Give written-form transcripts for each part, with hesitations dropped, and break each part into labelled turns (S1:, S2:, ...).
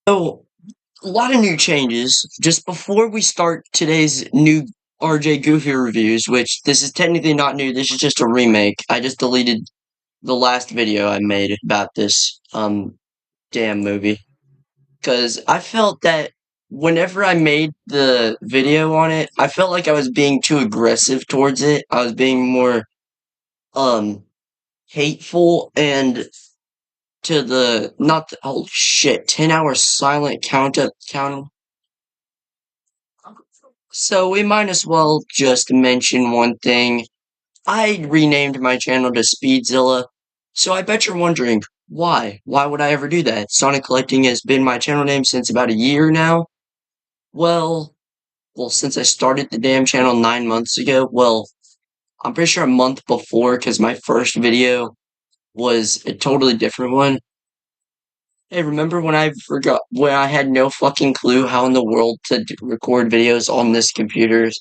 S1: So, a lot of new changes. Just before we start today's new RJ Goofy reviews, which this is technically not new, this is just a remake. I just deleted the last video I made about this damn movie. Because I felt that whenever I made the video on it, I felt like I was being too aggressive towards it. I was being more um hateful and to the not the, oh shit, 10-hour silent count. So we might as well just mention one thing. I renamed my channel to Speedzilla, so I bet you're wondering, why? Why would I ever do that? Sonic Collecting has been my channel name since about a year now. Well, since I started the damn channel 9 months ago, I'm pretty sure a month before, because my first video was a totally different one. Hey, remember when I had no fucking clue how in the world to record videos on this computer?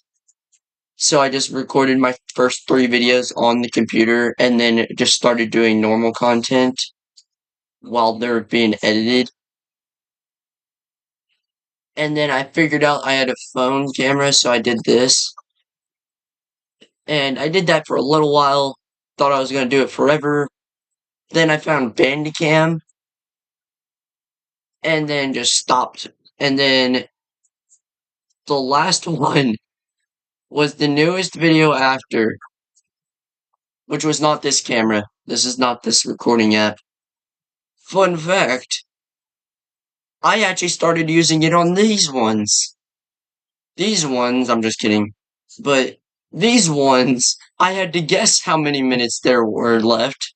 S1: So I just recorded my first 3 videos on the computer and then just started doing normal content while they're being edited. And then I figured out I had a phone camera, so I did this. And I did that for a little while, thought I was going to do it forever. Then I found Bandicam, and then just stopped. And then the last one was the newest video after, which was not this camera. This is not this recording app. Fun fact, I actually started using it on these ones. These ones, I'm just kidding. But these ones, I had to guess how many minutes there were left.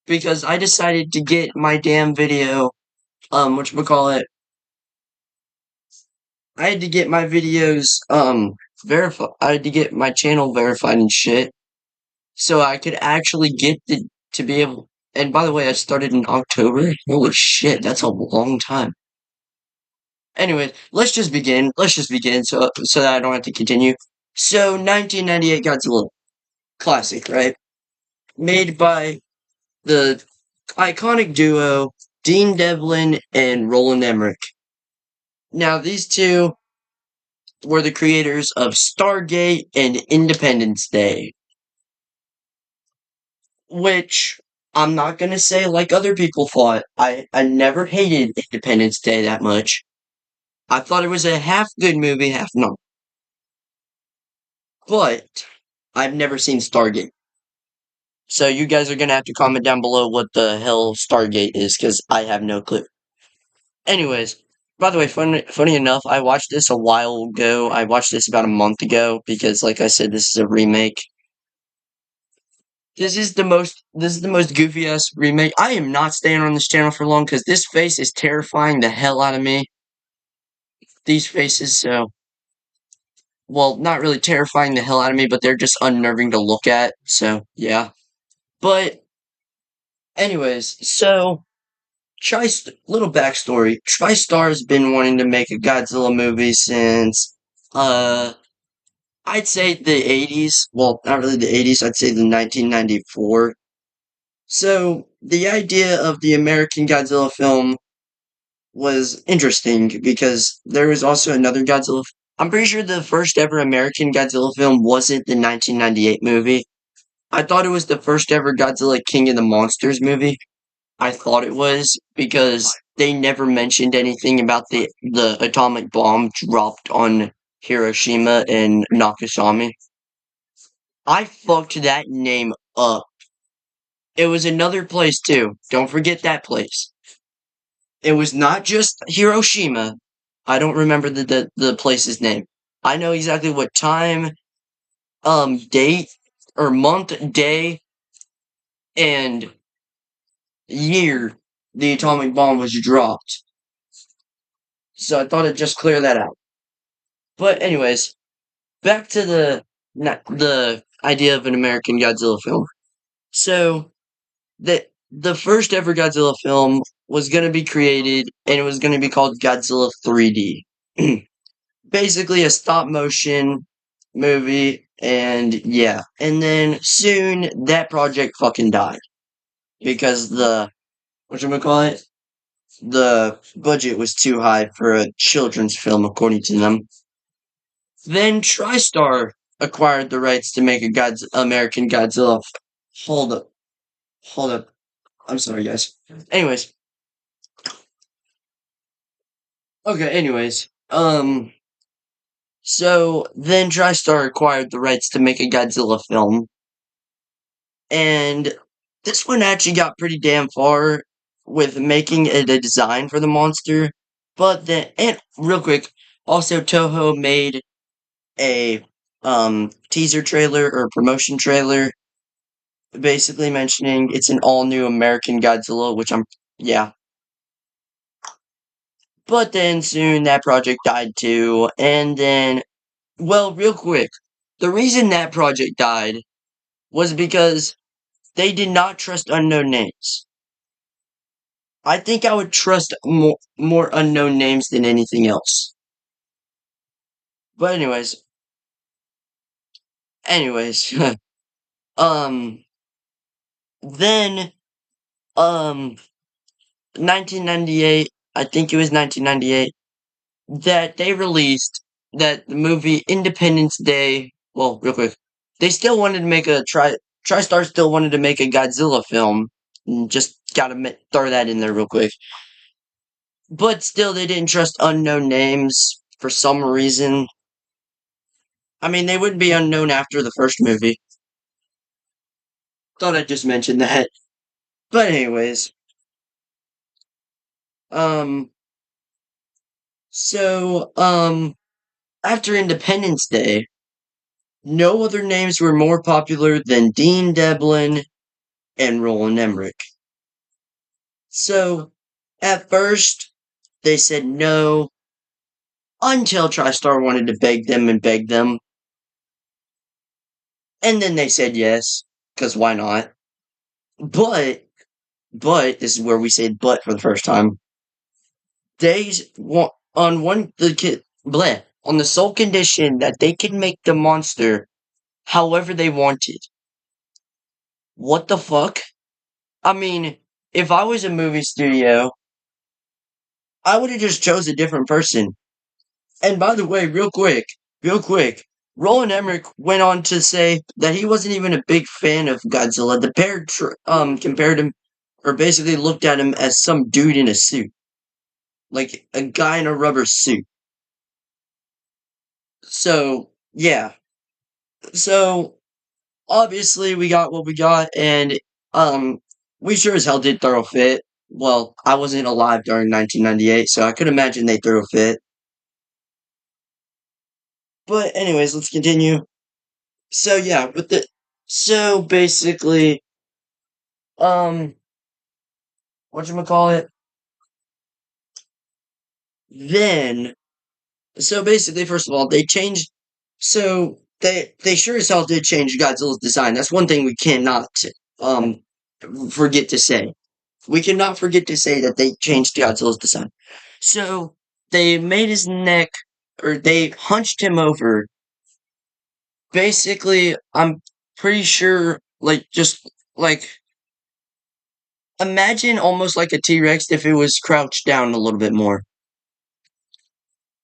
S1: Because I decided to get my damn video, whatchamacallit, I had to get my videos, verified. I had to get my channel verified and shit. So I could actually to be able, and by the way, I started in October. Holy shit, that's a long time. Anyway, let's just begin so that I don't have to continue. So 1998 Godzilla. Classic, right? Made by the iconic duo Dean Devlin and Roland Emmerich. Now these two were the creators of Stargate and Independence Day. Which I'm not gonna say like other people thought. I never hated Independence Day that much. I thought it was a half good movie, half not. But I've never seen Stargate. So you guys are gonna have to comment down below what the hell Stargate is, because I have no clue. Anyways, by the way, funny enough, I watched this a while ago. I watched this about a month ago, because like I said, this is a remake. This is the most goofy ass remake. I am not staying on this channel for long, because this face is terrifying the hell out of me. These faces, so, well, not really terrifying the hell out of me, but they're just unnerving to look at, so, yeah. But, anyways, so, little backstory. TriStar's been wanting to make a Godzilla movie since, I'd say the 80s. Well, not really the 80s, I'd say the 1994. So, the idea of the American Godzilla film was interesting because there was also another Godzilla. I'm pretty sure the first ever American Godzilla film wasn't the 1998 movie. I thought it was the first ever Godzilla King of the Monsters movie. I thought it was because they never mentioned anything about the atomic bomb dropped on Hiroshima and Nagasaki. I fucked that name up. It was another place too. Don't forget that place. It was not just Hiroshima. I don't remember the place's name. I know exactly what time, date, or month, day, and year the atomic bomb was dropped. So I thought I'd just clear that out. But anyways, back to the idea of an American Godzilla film. So the first ever Godzilla film was going to be created, and it was going to be called Godzilla 3D. Basically a stop motion movie, and yeah. And then soon that project fucking died because whatchamacallit, the budget was too high for a children's film, according to them. Then TriStar acquired the rights to make a American Godzilla. Hold up, hold up. I'm sorry, guys. Anyways, okay. So then TriStar acquired the rights to make a Godzilla film, and this one actually got pretty damn far with making a design for the monster. But then, and real quick, also Toho made a teaser trailer or promotion trailer, basically mentioning it's an all new American Godzilla, which I'm yeah. But then soon that project died too, and then well, real quick, the reason that project died was because they did not trust unknown names. I think I would trust more unknown names than anything else. But anyways, um, then um, 1998, I think it was 1998, that they released that the movie Independence Day. Well, real quick, they still wanted to make a TriStar still wanted to make a Godzilla film. Just gotta throw that in there real quick. But still, they didn't trust unknown names for some reason. I mean, they wouldn't be unknown after the first movie. Thought I'd just mention that. But anyways, um, after Independence Day, no other names were more popular than Dean Devlin and Roland Emmerich. So, at first, they said no until TriStar wanted to beg them and beg them. And then they said yes, because why not? But, this is where we say but for the first time. They want, on one, the kid, bleh, on the sole condition that they can make the monster however they wanted. What the fuck? I mean, if I was a movie studio, I would have just chose a different person. And by the way, real quick, Roland Emmerich went on to say that he wasn't even a big fan of Godzilla. The pair compared him, or basically looked at him as some dude in a suit, like a guy in a rubber suit. So yeah, so obviously we got what we got, and um, we sure as hell did throw a fit. Well, I wasn't alive during 1998, so I could imagine they threw a fit. But anyways, let's continue. So yeah, so basically, um, whatchamacallit, then, so basically, first of all, they changed, so they sure as hell did change Godzilla's design. That's one thing we cannot, um, forget to say. We cannot forget to say that they changed Godzilla's design. So, they made his neck, or they hunched him over. Basically, I'm pretty sure, like, just, like, imagine almost like a T-Rex if it was crouched down a little bit more.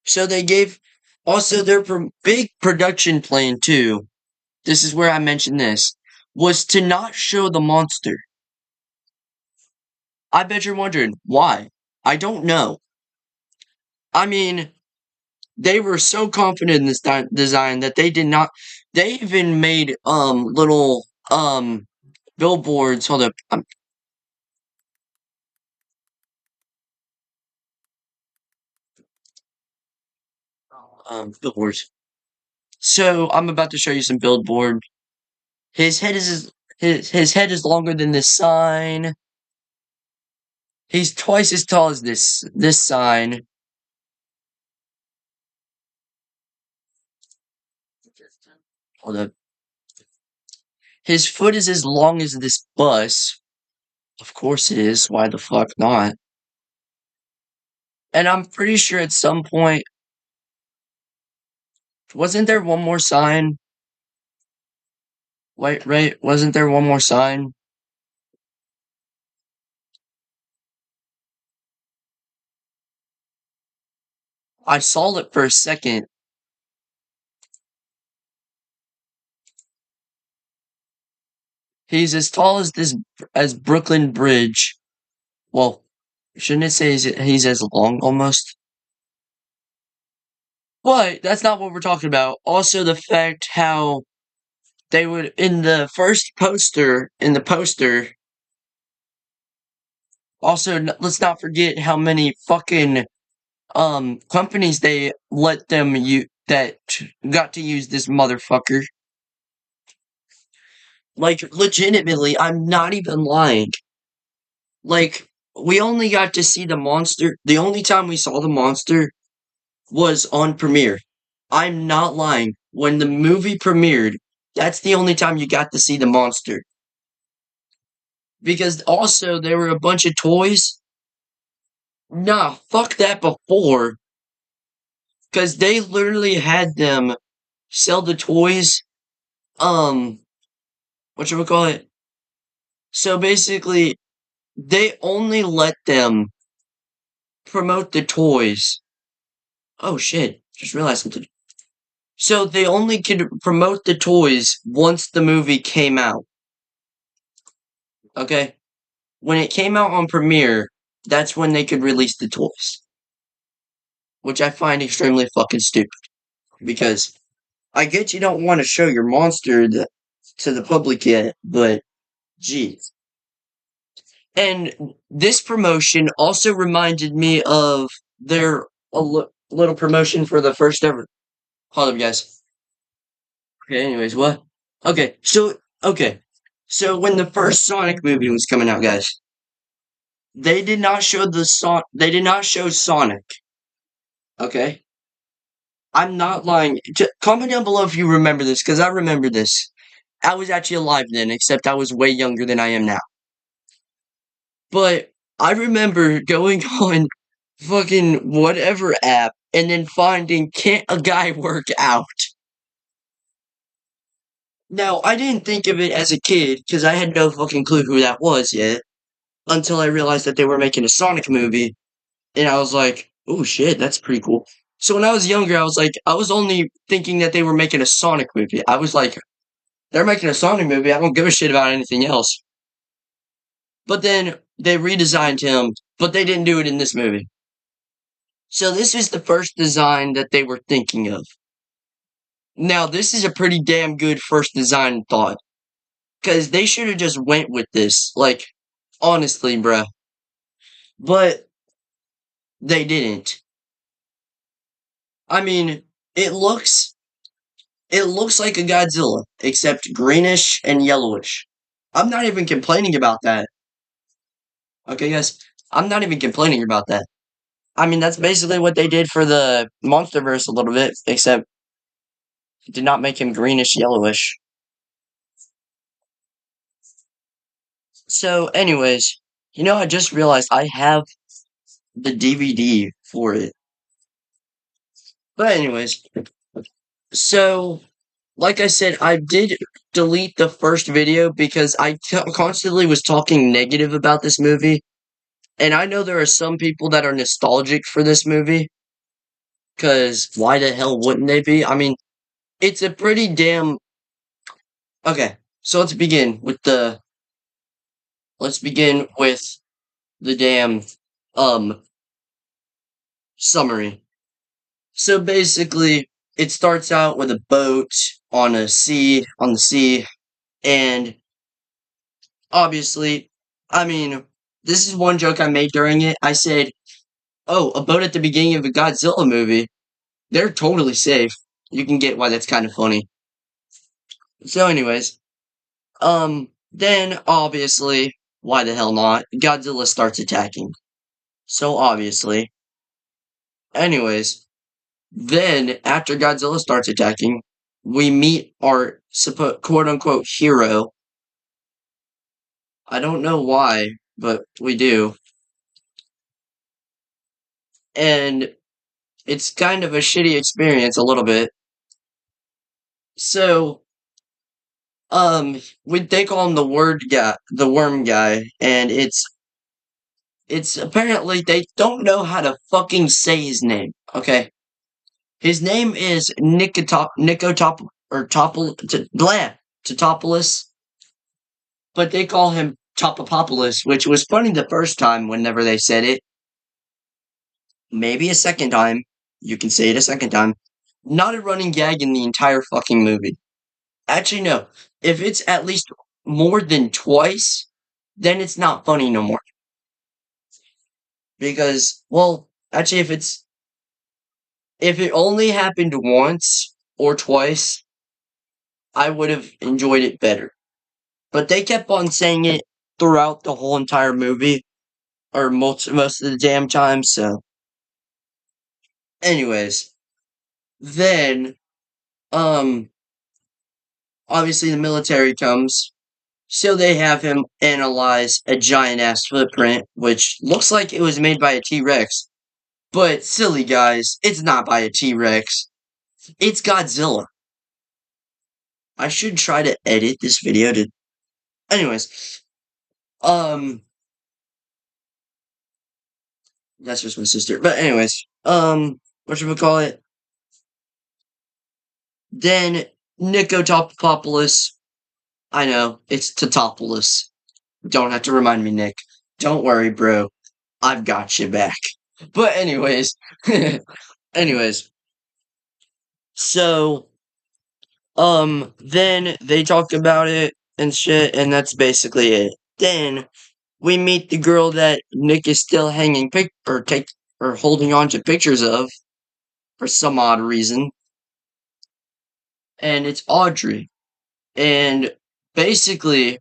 S1: So they gave also their big production plan too. This is where I mentioned this was to not show the monster. I bet you're wondering why. I don't know. I mean, they were so confident in this design that they did not. They even made little billboards. Hold up, billboards. So I'm about to show you some billboard. His head is his head is longer than this sign. He's twice as tall as this sign. Hold up. His foot is as long as this bus. Of course it is. Why the fuck not? And I'm pretty sure at some point, wasn't there one more sign? Wait, right? Wasn't there one more sign? I saw it for a second. He's as tall as this as Brooklyn Bridge. Well, shouldn't it say he's as long almost? But that's not what we're talking about. Also, the fact how they would in the first poster in the poster. Also, let's not forget how many fucking companies they let them that got to use this motherfucker. Like, legitimately, I'm not even lying. Like, we only got to see the monster. The only time we saw the monster was on premiere. I'm not lying. When the movie premiered, that's the only time you got to see the monster. Because also, there were a bunch of toys. Nah, fuck that before. Because they literally had them sell the toys. Um, whatchamacallit? So basically, they only let them promote the toys. Oh shit, just realized something. So they only could promote the toys once the movie came out. Okay? When it came out on premiere, that's when they could release the toys. Which I find extremely fucking stupid. Because I get you don't want to show your monster to the public yet, but geez. And this promotion also reminded me of their little promotion for the first ever. Hold up, guys. Okay, anyways, what? Okay. So when the first Sonic movie was coming out, guys, they did not show they did not show Sonic. Okay? I'm not lying. Comment down below if you remember this, because I remember this. I was actually alive then, except I was way younger than I am now. But I remember going on fucking whatever app and then finding can't a guy work out? Now, I didn't think of it as a kid because I had no fucking clue who that was yet until I realized that they were making a Sonic movie and I was like, oh shit, that's pretty cool. So when I was younger, I was only thinking that they were making a Sonic movie. I was like, they're making a Sonic movie. I don't give a shit about anything else. But then they redesigned him, but they didn't do it in this movie. So this is the first design that they were thinking of. Now, this is a pretty damn good first design thought. Because they should have just went with this. Like, honestly, bruh. But they didn't. I mean, it looks it looks like a Godzilla, except greenish and yellowish. I'm not even complaining about that. Okay, guys? I'm not even complaining about that. I mean, that's basically what they did for the Monsterverse a little bit, except did not make him greenish yellowish. So, anyways, I just realized I have the DVD for it. But anyways, so like I said, I did delete the first video because I constantly was talking negative about this movie. And I know there are some people that are nostalgic for this movie. Because why the hell wouldn't they be? I mean, it's a pretty damn. Okay, so let's begin with the damn um summary. So basically, it starts out with a boat on the sea, and obviously, I mean, this is one joke I made during it. I said, "Oh, a boat at the beginning of a Godzilla movie. They're totally safe." You can get why that's kind of funny. So, anyways, then obviously, why the hell not? Godzilla starts attacking. So obviously, anyways, then after Godzilla starts attacking, we meet our quote unquote hero. I don't know why, but we do. And it's kind of a shitty experience a little bit. So, they call him the worm guy, and it's apparently they don't know how to fucking say his name, okay? His name is Nicotop or Topol blah Totopoulos, but they call him Topopopoulos, which was funny the first time whenever they said it. Maybe a second time. You can say it a second time. Not a running gag in the entire fucking movie. Actually, no. If it's at least more than twice, then it's not funny no more. Because, well, actually, if it only happened once or twice, I would have enjoyed it better. But they kept on saying it throughout the whole entire movie, or most of the damn time. So, anyways, then um, obviously the military comes, so they have him analyze a giant ass footprint, which looks like it was made by a T Rex. But silly guys, it's not by a T Rex. It's Godzilla. I should try to edit this video to. Anyways, um, that's just my sister. But anyways, what should we call it? Then Nicotopoulos. I know it's Totopoulos. Don't have to remind me, Nick. Don't worry, bro. I've got you back. But anyways, anyways, so then they talk about it and shit, and that's basically it. Then we meet the girl that Nick is still hanging or holding on to pictures of for some odd reason, and it's Audrey. And basically,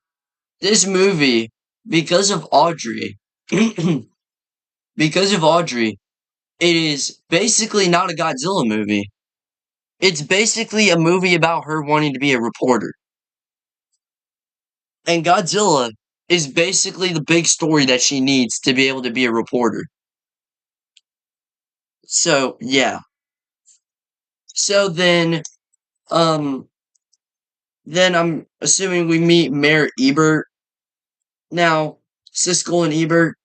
S1: this movie, because of Audrey, because of Audrey, it is basically not a Godzilla movie. It's basically a movie about her wanting to be a reporter. And Godzilla is basically the big story that she needs to be able to be a reporter. So, yeah. So um, then I'm assuming we meet Mayor Ebert. Now, Siskel and Ebert,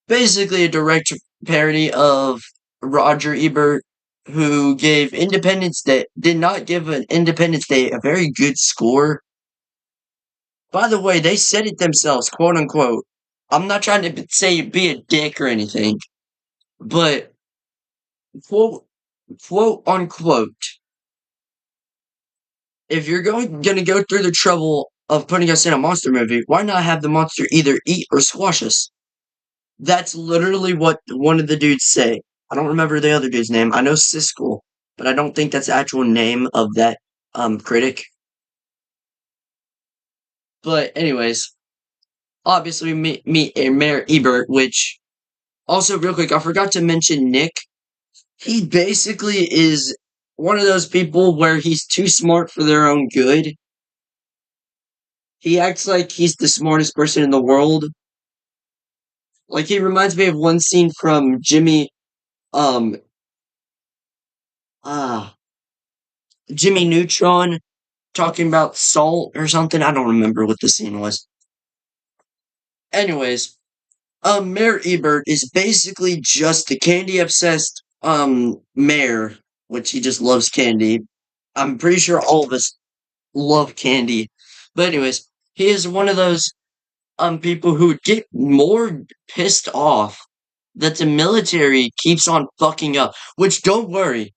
S1: basically a direct parody of Roger Ebert, who gave Independence Day, did not give an Independence Day a very good score. By the way, they said it themselves, quote unquote. I'm not trying to say be a dick or anything, but quote unquote, if you're gonna go through the trouble of putting us in a monster movie, why not have the monster either eat or squash us? That's literally what one of the dudes say. I don't remember the other dude's name. I know Siskel, but I don't think that's the actual name of that critic. But anyways, obviously we meet Mayor Ebert, which also real quick, I forgot to mention Nick. He basically is one of those people where he's too smart for their own good. He acts like he's the smartest person in the world. Like he reminds me of one scene from um ah Jimmy Neutron talking about salt or something. I don't remember what the scene was. Anyways, Mayor Ebert is basically just a candy obsessed mayor, which he just loves candy. I'm pretty sure all of us love candy. But anyways, he is one of those people who get more pissed off that the military keeps on fucking up. Which don't worry,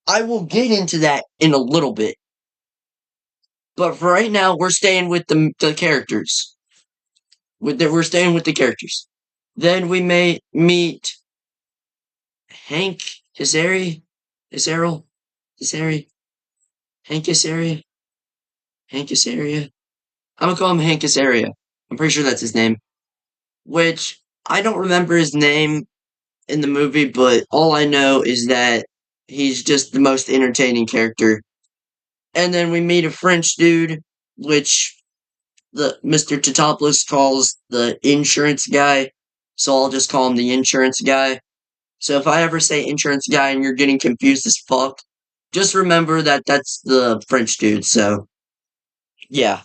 S1: I will get into that in a little bit. But for right now, we're staying with the characters. We're staying with the characters. Then we may meet Hank Azaria, Azarel, Azari, Hank Azaria, Hank Azaria. I'm gonna call him Hank Azaria. I'm pretty sure that's his name. Which I don't remember his name in the movie, but all I know is that he's just the most entertaining character. And then we meet a French dude, which the Mr. Totopoulos calls the insurance guy. So I'll just call him the insurance guy. So if I ever say insurance guy and you're getting confused as fuck, just remember that that's the French dude. So yeah.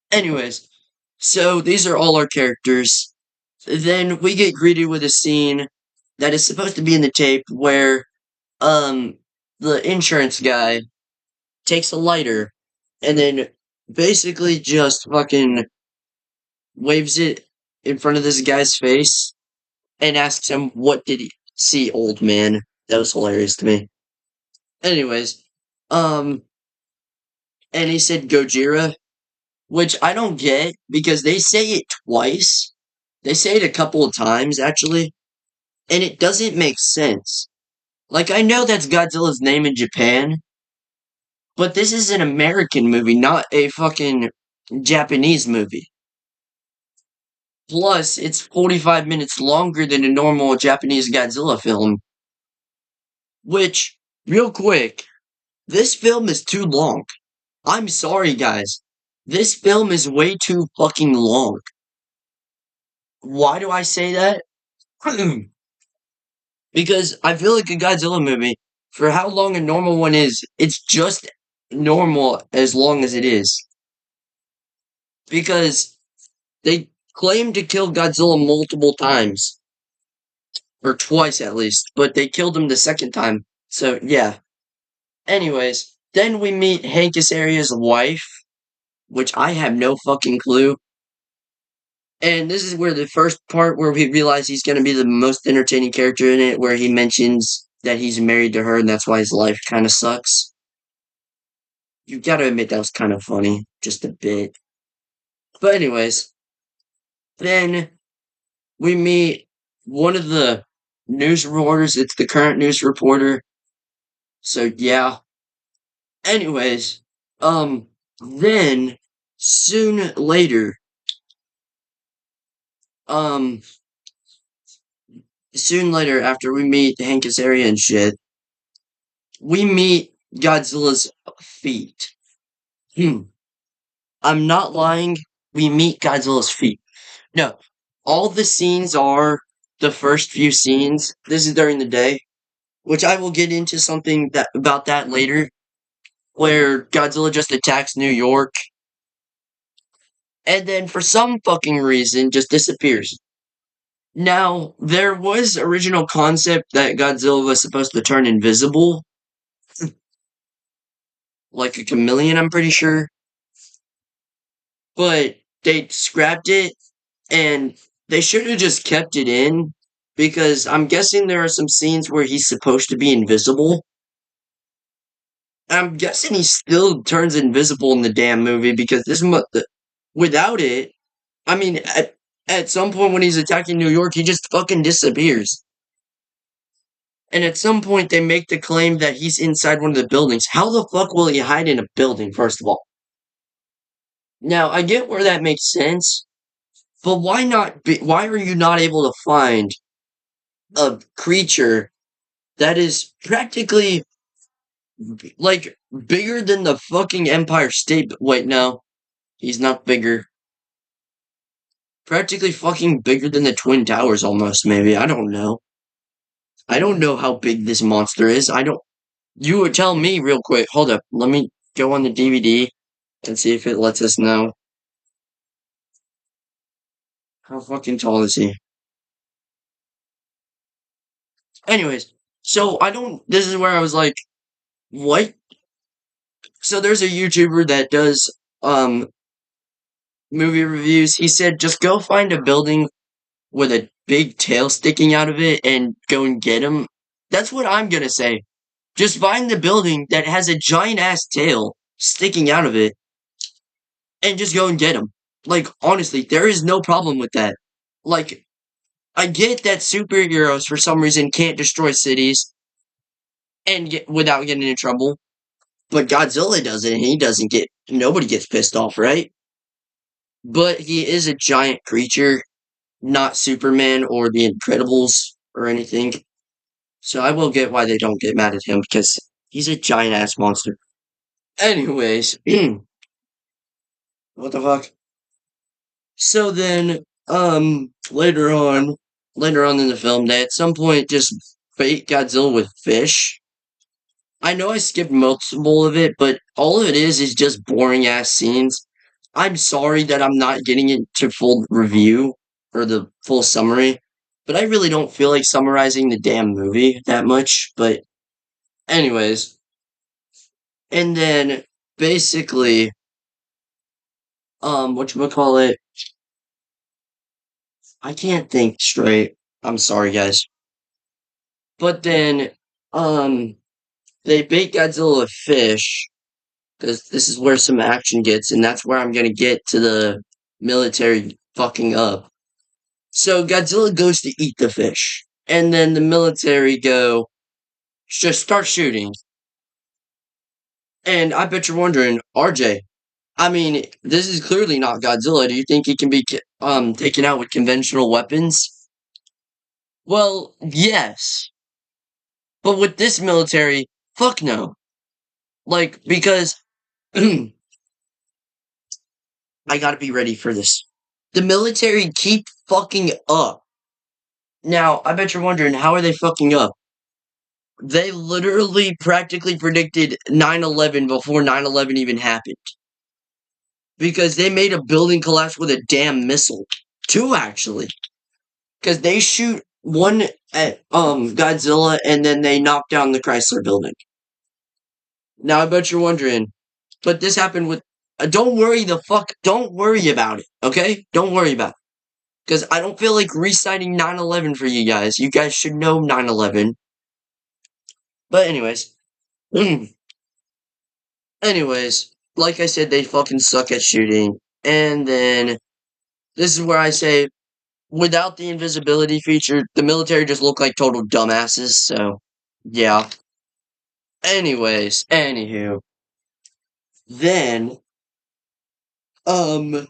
S1: Anyways, so these are all our characters. Then we get greeted with a scene that is supposed to be in the tape where um the insurance guy takes a lighter and then basically just fucking waves it in front of this guy's face and asks him, "What did he see, old man?" That was hilarious to me. Anyways, um, and he said Gojira, which I don't get because they say it twice. They say it a couple of times, actually, and it doesn't make sense. Like, I know that's Godzilla's name in Japan, but this is an American movie, not a fucking Japanese movie. Plus, it's 45 minutes longer than a normal Japanese Godzilla film, which, real quick, this film is too long. I'm sorry, guys. This film is way too fucking long. Why do I say that? Because I feel like a Godzilla movie, for how long a normal one is, it's just normal as long as it is. Because they claim to kill Godzilla multiple times, or twice at least, but they killed him the second time. So, yeah. Anyways, then we meet Hank Azaria's wife, which I have no fucking clue. And this is where the first part where we realize he's going to be the most entertaining character in it, where he mentions that he's married to her and that's why his life kind of sucks. You gotta admit that was kind of funny, just a bit. But anyways, then we meet one of the news reporters. It's the current news reporter. So yeah. Anyways, then soon later, um, after we meet Hank Azaria and shit, we meet Godzilla's feet. Hmm. I'm not lying. We meet Godzilla's feet. No, all the scenes are the first few scenes. This is during the day, which I will get into something that about that later, where Godzilla just attacks New York and then for some fucking reason just disappears. Now, there was original concept that Godzilla was supposed to turn invisible, like a chameleon, I'm pretty sure, but they scrapped it and they should have just kept it in because I'm guessing there are some scenes where he's supposed to be invisible. I'm guessing he still turns invisible in the damn movie because without it, I mean, at some point when he's attacking New York, he just fucking disappears. And at some point, they make the claim that he's inside one of the buildings. How the fuck will he hide in a building, first of all? Now, I get where that makes sense, but why are you not able to find a creature that is practically, like, bigger than the fucking Empire State? Wait, no, he's not bigger. Practically fucking bigger than the Twin Towers almost, maybe. I don't know. I don't know how big this monster is. I don't. You would tell me real quick. Hold up. Let me go on the DVD and see if it lets us know. How fucking tall is he? Anyways, so I don't. This is where I was like, what? So there's a YouTuber that does movie reviews. He said just go find a building with a big tail sticking out of it and go and get him. That's what I'm gonna say. Just find the building that has a giant ass tail sticking out of it and just go and get him. Like, honestly, there is no problem with that. Like, I get that superheroes for some reason can't destroy cities and without getting in trouble, but Godzilla doesn't, and nobody gets pissed off, right? But he is a giant creature, not Superman or the Incredibles or anything. So I will get why they don't get mad at him because he's a giant ass monster. Anyways, what the fuck? So then, later on in the film, they at some point just bait Godzilla with fish. I know I skipped multiple of it, but all of it is just boring ass scenes. I'm sorry that I'm not getting into full review or the full summary, but I really don't feel like summarizing the damn movie that much. But Anyways, and then basically, whatchamacallit, I can't think straight. I'm sorry, guys. But then, um, they bait Godzilla with fish, because this is where some action gets, and that's where I'm gonna get to the military fucking up. So Godzilla goes to eat the fish, and then the military go, just start shooting. And I bet you're wondering, RJ, I mean, this is clearly not Godzilla. Do you think he can be taken out with conventional weapons? Well, yes. But with this military, fuck no. Like, because I gotta be ready for this. The military keep fucking up. Now, I bet you're wondering, how are they fucking up? They literally practically predicted 9/11 before 9/11 even happened. Because they made a building collapse with a damn missile. Two, actually. Because they shoot one at Godzilla and then they knock down the Chrysler building. Now, I bet you're wondering, but this happened with. Don't worry the fuck. Don't worry about it, okay? Don't worry about it. Because I don't feel like reciting 9/11 for you guys. You guys should know 9/11. But, anyways. Anyways, like I said, they fucking suck at shooting. And then this is where I say, without the invisibility feature, the military just look like total dumbasses. So, yeah. Anyways, anywho, then, um,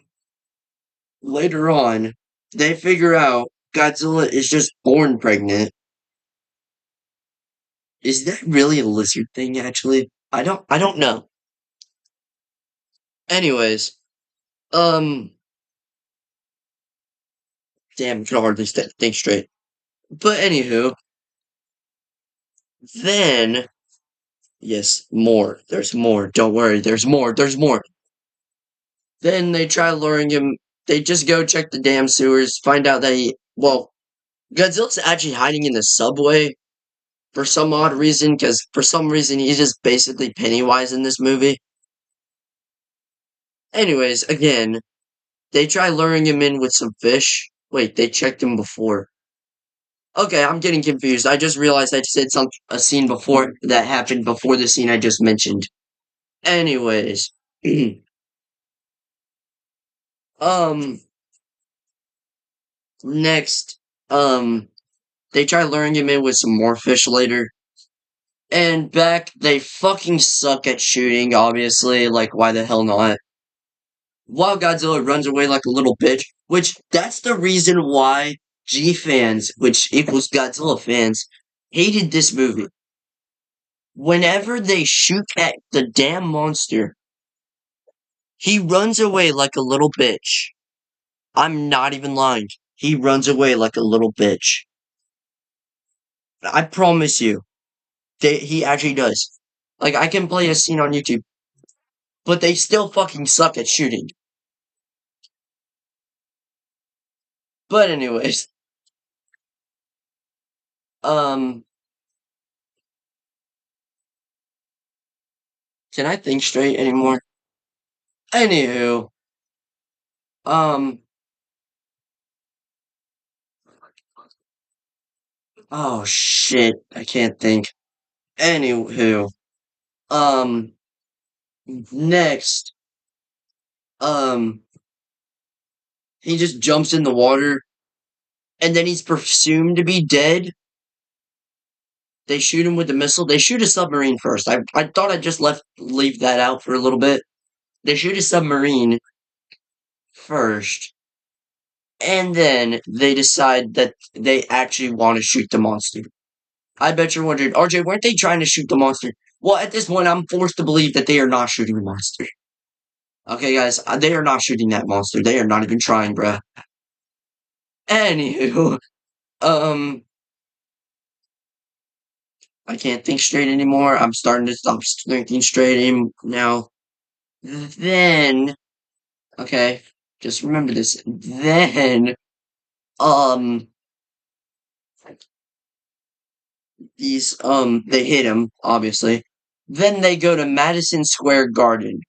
S1: later on, they figure out Godzilla is just born pregnant. Is that really a lizard thing, actually? I don't know. Anyways, um, damn, can hardly think straight. But anywho, then, yes, more. There's more. Don't worry, there's more. There's more. Then they try luring him. They just go check the damn sewers, find out that well, Godzilla's actually hiding in the subway for some odd reason, because for some reason he's just basically Pennywise in this movie. Anyways, again, they try luring him in with some fish. Wait, they checked him before. Okay, I'm getting confused. I just realized I said a scene before that happened before the scene I just mentioned. Anyways, um, next, they try luring him in with some more fish later. And back, they fucking suck at shooting, obviously. Like, why the hell not? While Godzilla runs away like a little bitch, which that's the reason why G fans, which equals Godzilla fans, hated this movie. Whenever they shoot at the damn monster, he runs away like a little bitch. I'm not even lying. He runs away like a little bitch. I promise you, he actually does. Like, I can play a scene on YouTube, but they still fucking suck at shooting. But anyways, um, can I think straight anymore? Anywho, um, oh shit, I can't think. Anywho, um, next, um, he just jumps in the water, and then he's presumed to be dead. They shoot him with the missile. They shoot a submarine first. I thought I just leave that out for a little bit. They shoot a submarine first, and then they decide that they actually want to shoot the monster. I bet you're wondering, RJ, weren't they trying to shoot the monster? Well, at this point, I'm forced to believe that they are not shooting the monster. Okay, guys, they are not shooting that monster. They are not even trying, bruh. Anywho, um, I can't think straight anymore. I'm starting to stop thinking straight now. Then, okay, just remember this. Then, um, they hit him, obviously. Then they go to Madison Square Garden.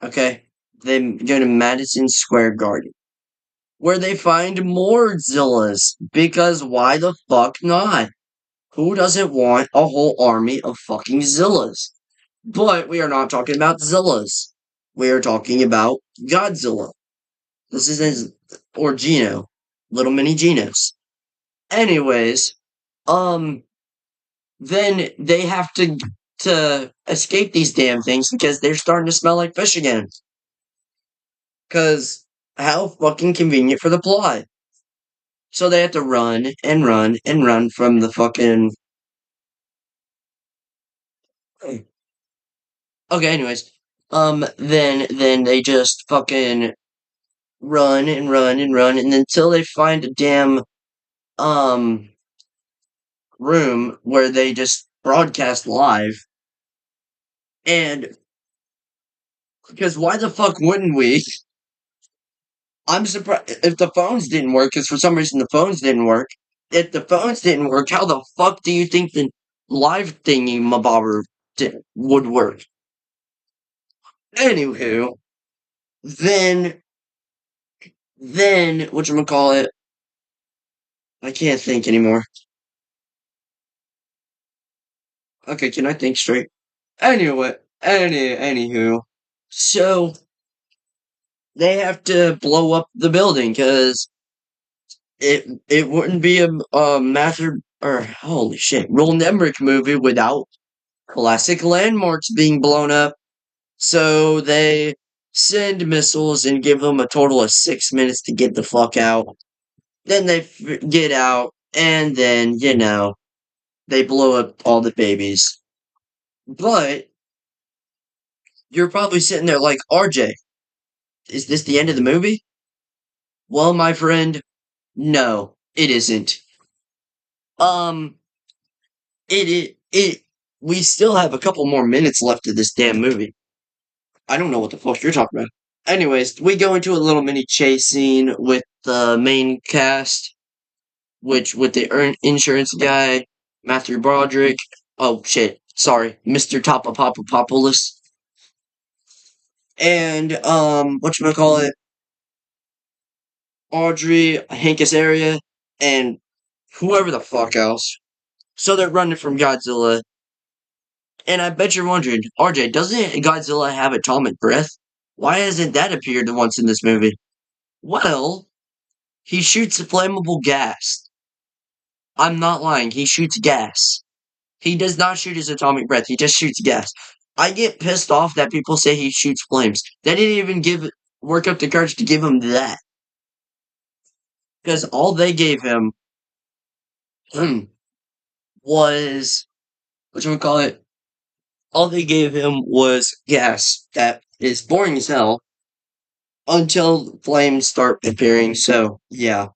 S1: Okay? They go to Madison Square Garden, where they find more Zillas. Because why the fuck not? Who doesn't want a whole army of fucking Zillas? But we are not talking about Zillas. We are talking about Godzilla. This is his, or Gino. Little mini Genos. Anyways, um, then they have to escape these damn things because they're starting to smell like fish again. Cause how fucking convenient for the plot. So they have to run and run and run from the fucking. Okay, anyways, then they just fucking run and run and run, and until they find a damn um room where they just broadcast live. And because why the fuck wouldn't we? I'm surprised if the phones didn't work, because for some reason the phones didn't work. If the phones didn't work, how the fuck do you think the live thingy mabobber would work? Anywho, then whatchamacallit, I can't think anymore. Okay, can I think straight? Anyway, anywho, so they have to blow up the building because it wouldn't be a master or holy shit Roland Emmerich movie without classic landmarks being blown up. So they send missiles and give them a total of 6 minutes to get the fuck out. Then they get out, and then they blow up all the babies. But you're probably sitting there like, RJ, is this the end of the movie? Well, my friend, no, it isn't. Um, it we still have a couple more minutes left of this damn movie. I don't know what the fuck you're talking about. Anyways, we go into a little mini chase scene with the main cast, which with the insurance guy, Matthew Broderick. Oh shit, sorry, Mr. Topopopopoulos. And whatchamacallit, Audrey, Hankus area, and whoever the fuck else. So they're running from Godzilla. And I bet you're wondering, RJ, doesn't Godzilla have atomic breath? Why hasn't that appeared once in this movie? Well, he shoots flammable gas. I'm not lying, he shoots gas. He does not shoot his atomic breath, he just shoots gas. I get pissed off that people say he shoots flames. They didn't even work up the courage to give him that. Because all they gave him was, whatchamacallit, all they gave him was gas that is boring as hell until flames start appearing. So, yeah.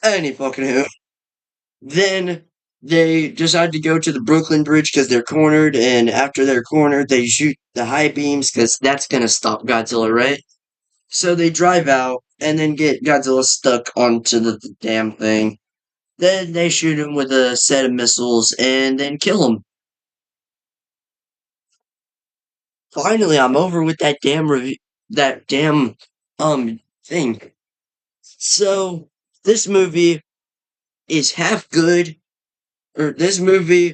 S1: Any fucking who. Then they decide to go to the Brooklyn Bridge because they're cornered, and after they're cornered, they shoot the high beams because that's gonna stop Godzilla, right? So they drive out and then get Godzilla stuck onto the damn thing. Then they shoot him with a set of missiles and then kill him. Finally, I'm over with that damn review, that damn thing. So this movie is half good, or this movie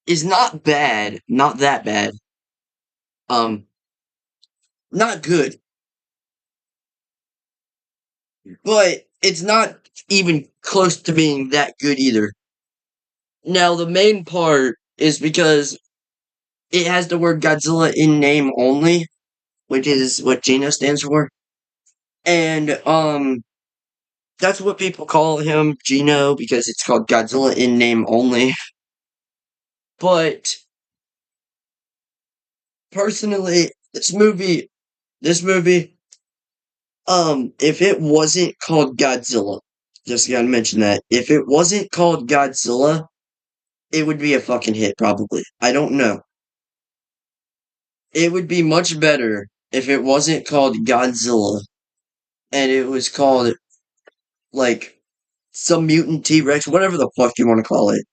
S1: is not bad, not that bad. Um, not good, but it's not even close to being that good either. Now, the main part is because it has the word Godzilla in name only, which is what Gino stands for. And, that's what people call him, Gino, because it's called Godzilla in name only. But, personally, this movie, if it wasn't called Godzilla, just gotta mention that, if it wasn't called Godzilla, it would be a fucking hit, probably. I don't know. It would be much better if it wasn't called Godzilla and it was called, like, some mutant T-Rex, whatever the fuck you want to call it.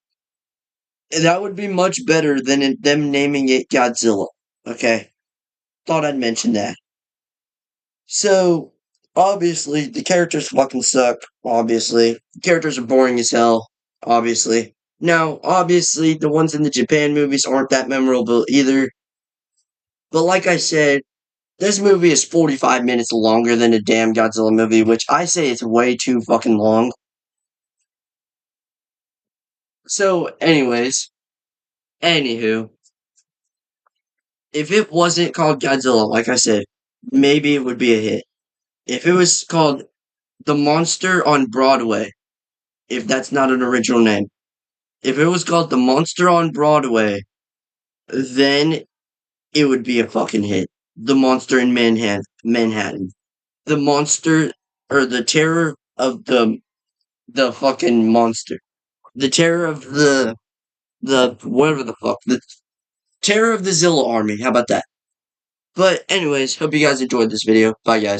S1: That would be much better than them naming it Godzilla. Okay, thought I'd mention that. So, obviously, the characters fucking suck. Obviously, the characters are boring as hell. Obviously. Now, obviously, the ones in the Japan movies aren't that memorable either. But like I said, this movie is 45 minutes longer than a damn Godzilla movie, which I say it's way too fucking long. So, anywho, if it wasn't called Godzilla, like I said, maybe it would be a hit. If it was called The Monster on Broadway, if that's not an original name, if it was called The Monster on Broadway, then it would be a fucking hit. The Monster in Manhattan. The monster or the terror of the fucking monster. The terror of the whatever the fuck. The terror of the Zilla army. How about that? But anyways, hope you guys enjoyed this video. Bye guys.